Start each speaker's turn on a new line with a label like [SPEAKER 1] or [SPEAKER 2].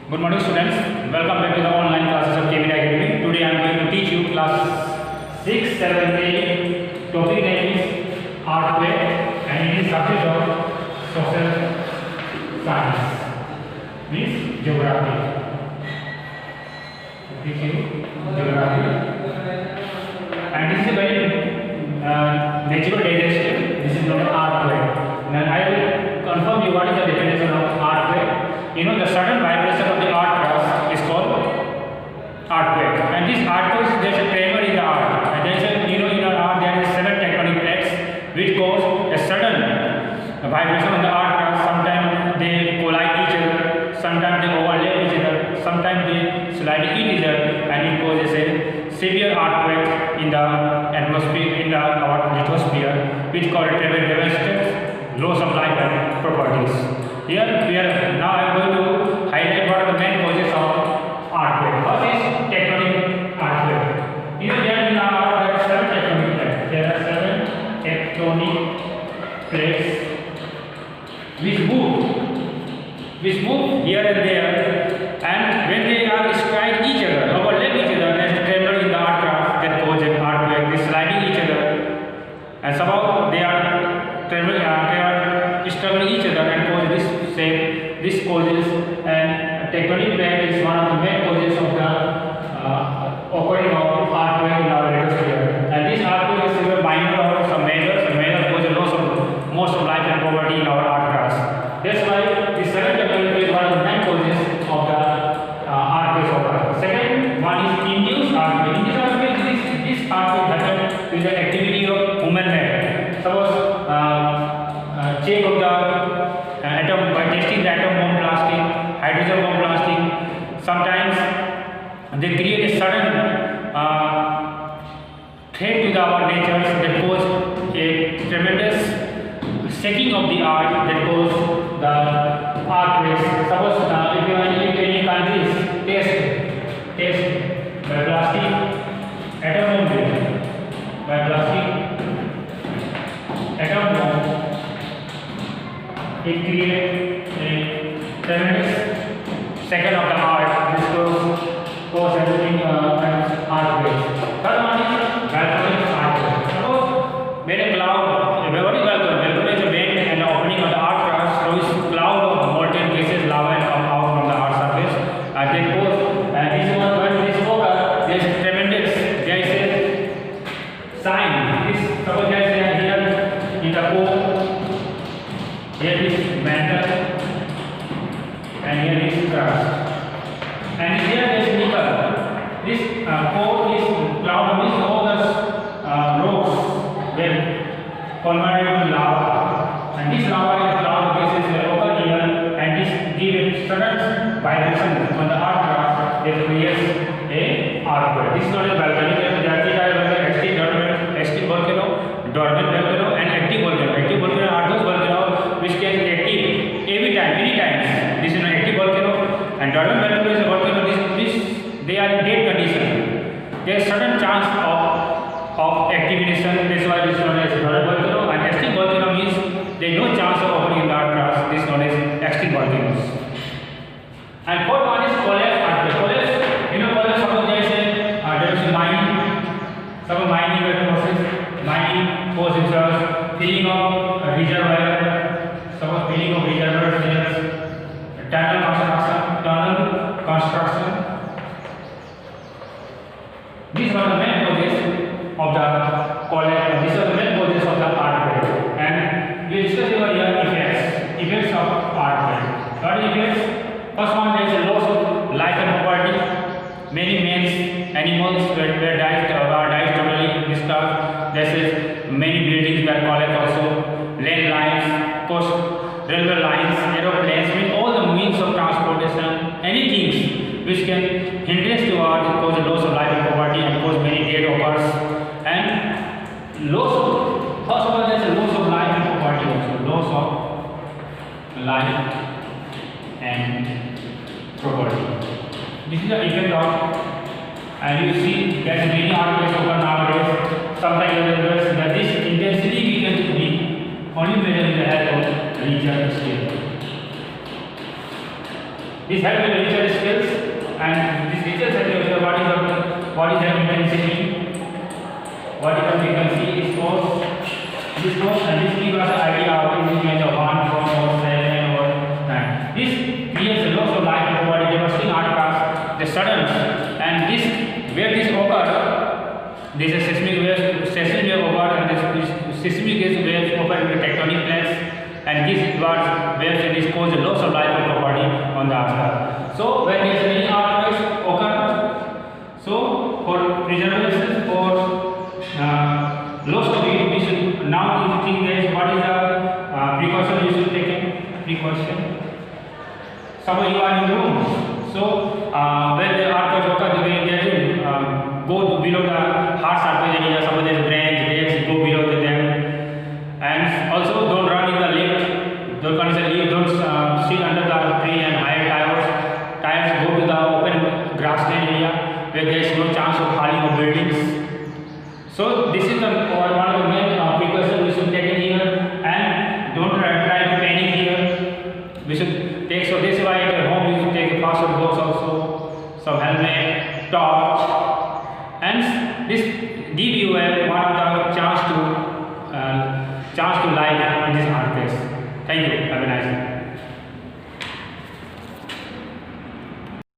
[SPEAKER 1] Good morning students, welcome back to the online classes of KBD Academy. Today I am going to teach you class 6, 7, 8. Topic name is earthquake and it is subject of social science, means geography. Teach you geography. And this is a very natural disaster. This is known as earthquake. Now I will confirm you what is the definition of earthquake. You know, the sudden vibration of the earth crust is called earthquake, and this earthquake, there is a tremor in the earth, and there is a, in our earth there is 7 tectonic plates which cause a sudden vibration on the earth crust. Sometimes they collide each other, sometimes they overlap each other, sometimes they slide each other, and it causes a severe earthquake in the atmosphere, in our lithosphere, which called tremor, devastates, loss of life and properties. Here we are now I am going to highlight what are the main causes of earthquake. First is tectonic earthquake. Here there are 7 tectonic plates. There are 7 tectonic plates which move here and there, and when they are strike each other, overlap each other, there is a tremor in the earth crust that causes an earthquake. They sliding each other, and somehow they are trembling, they are struggling each other and cause this shape. This causes, and tectonic plate is one of the main causes of the occurring of earthquake in our lithosphere. And this earthquake is either minor or some major. Some major causes loss of most of life and property in our earth crust. That's why the 7 tectonic plate is one of the main causes of the earthquakes of Earth. Second one is induced earthquake. Induced earthquake is this earthquake happens with the activity of human made. Suppose check of the atom by testing the atom bomb blasting, hydrogen bomb blasting. Sometimes they create a sudden threat to our nature that cause a tremendous shaking of the earth that cause the earthquakes. Suppose if you are in any countries test by blasting atom bomb, by blasting atom bomb, it creates a tremendous second of the earth. This cause everything earthquakes. Third one is volcanic earthquake. Suppose when a cloud, what is volcano is a vent and opening of the earth crust, so this cloud of molten gases, lava, and come out from the earth surface, and they cause, and this one when this occurs, there is tremendous, there is a sign. This suppose there is here in the core. Here is mantle and here is crust, and here is nickel. This core is cloud of all the rocks were converted to lava, and this lava is cloud of gases were over here, and this gives sudden vibration on the earth crust that creates a earthquake. This is not a volcanic. Extinct volcano, dormant volcano, and active volcano. Active volcano are those volcanoes which can be active every time, many times. This is an active volcano, and dormant volcano is a volcano. They are in dead condition. There is sudden chance of activation. That's why this is known as dormant volcano. And extinct volcano means there is no chance of occurring in the earth crust. This is known as extinct volcanoes. And fourth one is collapse earthquake. Collapse, collapse. Suppose there is a mine. Suppose mining process. Mining causes filling of reservoir. Suppose filling of reservoirs, tunnel construction. These are the main causes of the collapse. These are the main causes of the earthquake. And we discuss over here effects of earthquake. What are effects? First one, there is a loss of life and property. Many men, animals were died totally. This stuff. There is many buildings were collapsed also. Rail lines, coast, railway lines, aeroplanes, with all the means of transportation, anything which can hindrance to earth, cause a loss of life and property, and cause many dead occurs. And loss of, first of all, there is a loss of life and property also. Loss of life and property. This is the effect of, and you see there is many earthquakes occur nowadays. Sometimes that this intensity we can be only measured with the help of Richter scale. This helps you reach your skills, and this reaches what is the intensity, what is the frequency, this force, and this gives us an idea of the image of 1, 4, 7 or 9. This creates a loss of light in the body. They must in art class the sudden, and this where this occurs, this is seismic wave occur, and this seismic waves occur in the tectonic plates, and this waves and this cause a loss of light property on the earth. So when there is any earthquakes occur, so for preservation, for loss of heat, we should now if you think there is what is the precaution you should take. Precaution. Suppose you are in the room, so when the earthquakes occur, they should go below the hard surface area. Suppose there is branch, go below them, and also don't run in the lift. Don't sit under the tree and higher tires. Go to the open grassland area where there is no chance of falling of buildings. So this is one of the main precautions we should take here, and don't try to panic here. We should take, so this is why at home you should take a password box also, some helmet, torch, and this give you one of the chance to live in this earthquake. Thank you. Have a nice day.